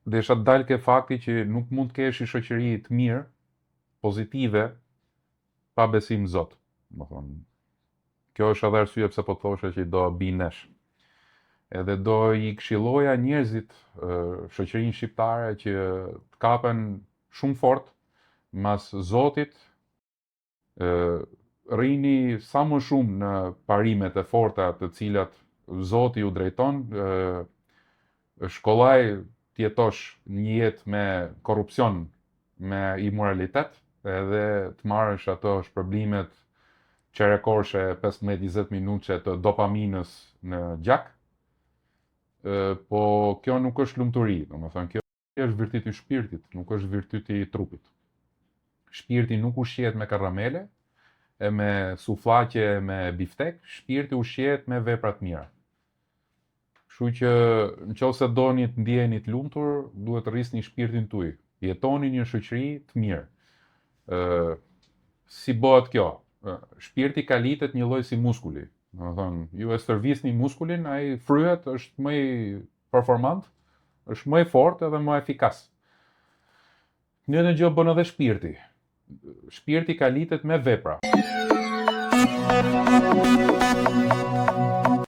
desha të dalë ke fakti që nuk mund të kesh një shoqëri të mirë, pozitive, pa besim në Zot. Më thonë, kjo është edhe arsye pse po thoshe që do binesh. Edhe do i këshilloja njerëzit, shoqërinë shqiptare që të kapen shumë fort mas Zotit, rrini sa më shumë në parimet e forta të cilat Zoti ju drejton, shkollaj të jetosh një jetë me korrupsion, me imoralitet, edhe të marrësh ato shpërblimet qerekorshe 15-20 minutëshe të dopaminës në gjak, po kjo nuk është lumturi, domethënë kjo është virtyti i shpirtit, nuk është virtyti i trupit. Shpirti nuk ushqehet me karamele, e me suflaqe me biftek, shpirti ushqehet me vepra të mira. Kështu që nëse doni të ndjeheni të lumtur, duhet të rrisni shpirtin tuaj. Jetoni një shoqëri të mirë. Si bëhet kjo? Shpirti kalitet një lloj si muskuli. Domethënë, ju e stërvisni muskulin, ai fryhet, është më i performant, është më i fortë edhe më efikas. Njëjtën gjë bën edhe shpirti. Shpirti kalitet me vepra.